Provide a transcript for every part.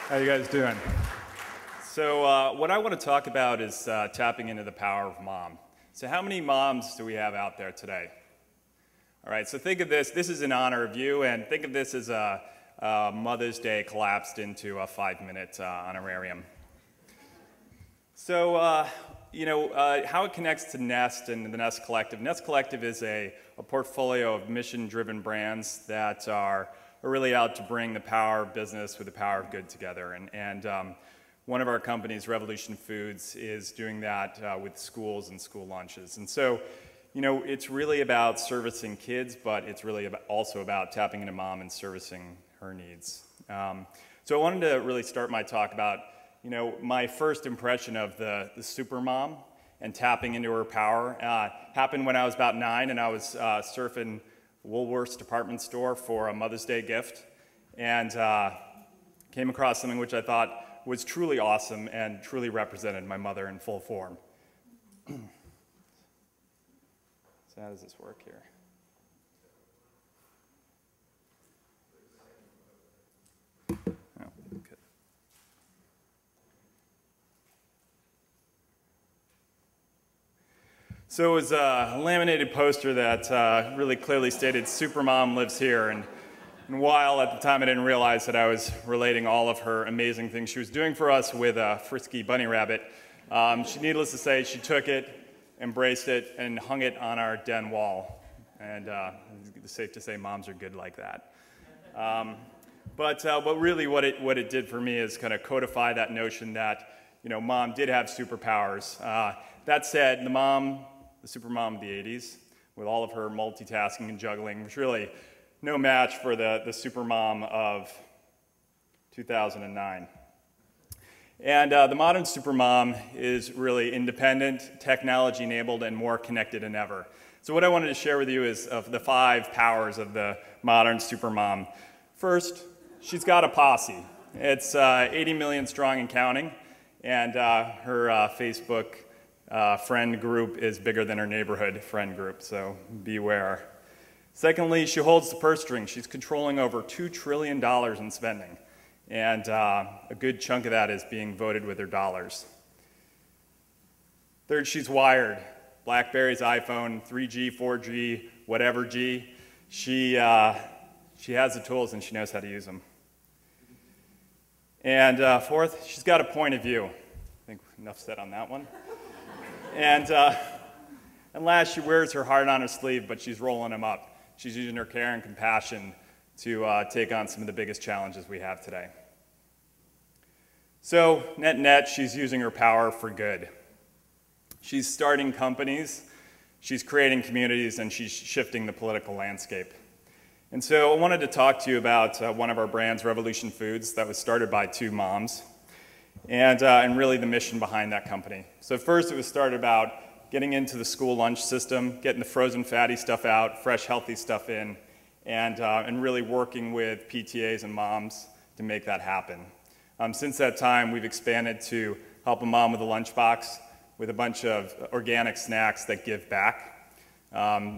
How you guys doing? So what I want to talk about is tapping into the power of mom. So how many moms do we have out there today? All right, so think of this. This is in honor of you, and think of this as a Mother's Day collapsed into a 5-minute honorarium. So, how it connects to Nest and the Nest Collective. Nest Collective is a portfolio of mission-driven brands that are really out to bring the power of business with the power of good together. And one of our companies, Revolution Foods, is doing that with schools and school lunches. And so, it's really about servicing kids, but it's really also about tapping into mom and servicing her needs. So I wanted to really start my talk about, my first impression of the super mom and tapping into her power happened when I was about 9, and I was surfing Woolworth's department store for a Mother's Day gift, and came across something which I thought was truly awesome and truly represented my mother in full form. So how does this work here? Oh, good. So it was a laminated poster that really clearly stated, "Supermom lives here." And while at the time I didn't realize that I was relating all of her amazing things she was doing for us with a frisky bunny rabbit, needless to say, she took it, embraced it, and hung it on our den wall. And it's safe to say moms are good like that. But really what it did for me is kind of codify that notion that, mom did have superpowers. That said, the supermom of the 80s, with all of her multitasking and juggling, was really no match for the supermom of 2009. And the modern supermom is really independent, technology-enabled, and more connected than ever. So what I wanted to share with you is of the 5 powers of the modern supermom. First, she's got a posse. It's 80 million strong and counting, and her Facebook friend group is bigger than her neighborhood friend group, so beware. Secondly, she holds the purse string. She's controlling over $2 trillion in spending, and a good chunk of that is being voted with her dollars. Third, she's wired. BlackBerry's iPhone, 3G, 4G, whatever G. She has the tools and she knows how to use them. And fourth, she's got a point of view. I think enough said on that one. And last, she wears her heart on her sleeve, but she's rolling them up. She's using her care and compassion to take on some of the biggest challenges we have today. So, net, she's using her power for good. She's starting companies, she's creating communities, and she's shifting the political landscape. And so I wanted to talk to you about one of our brands, Revolution Foods, that was started by 2 moms, and really the mission behind that company. So first, it was started about getting into the school lunch system, getting the frozen fatty stuff out, fresh healthy stuff in, and really working with PTAs and moms to make that happen. Since that time, we've expanded to help a mom with a lunchbox with a bunch of organic snacks that give back.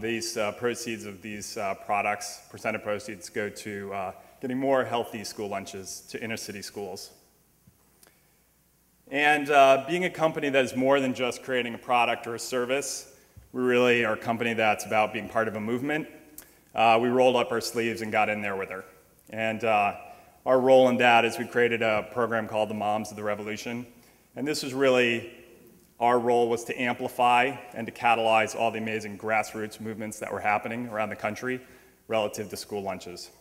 These proceeds of these products, percent of proceeds, go to getting more healthy school lunches to inner city schools. And being a company that is more than just creating a product or a service, we really are a company that's about being part of a movement. We rolled up our sleeves and got in there with her. And our role in that is we created a program called the Moms of the Revolution. And this was really, our role was to amplify and to catalyze all the amazing grassroots movements that were happening around the country relative to school lunches.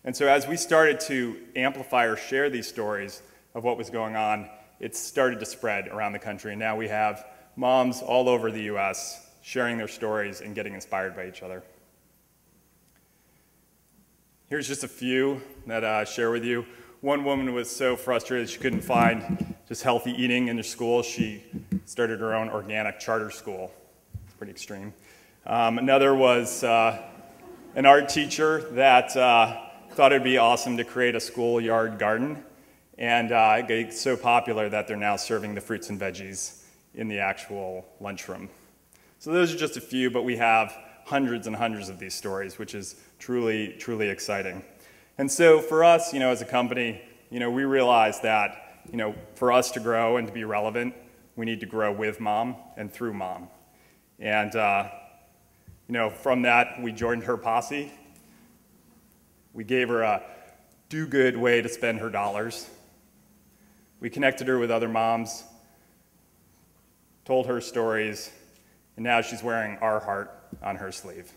And so as we started to amplify or share these stories of what was going on, it started to spread around the country, and now we have moms all over the US sharing their stories and getting inspired by each other. Here's just a few that I share with you. One woman was so frustrated she couldn't find just healthy eating in her school, she started her own organic charter school. It's pretty extreme. Another was an art teacher that thought it'd be awesome to create a schoolyard garden. And it got so popular that they're now serving the fruits and veggies in the actual lunchroom. So those are just a few, but we have hundreds and hundreds of these stories, which is truly, truly exciting. And so for us, as a company, we realized that, for us to grow and to be relevant, we need to grow with mom and through mom. And, from that, we joined her posse. We gave her a do-good way to spend her dollars. We connected her with other moms, told her stories, and now she's wearing our heart on her sleeve.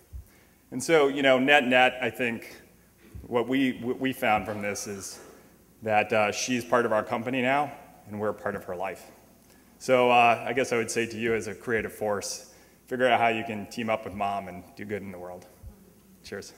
And so, net, I think what we found from this is that she's part of our company now, and we're part of her life. So I guess I would say to you as a creative force, figure out how you can team up with mom and do good in the world. Cheers.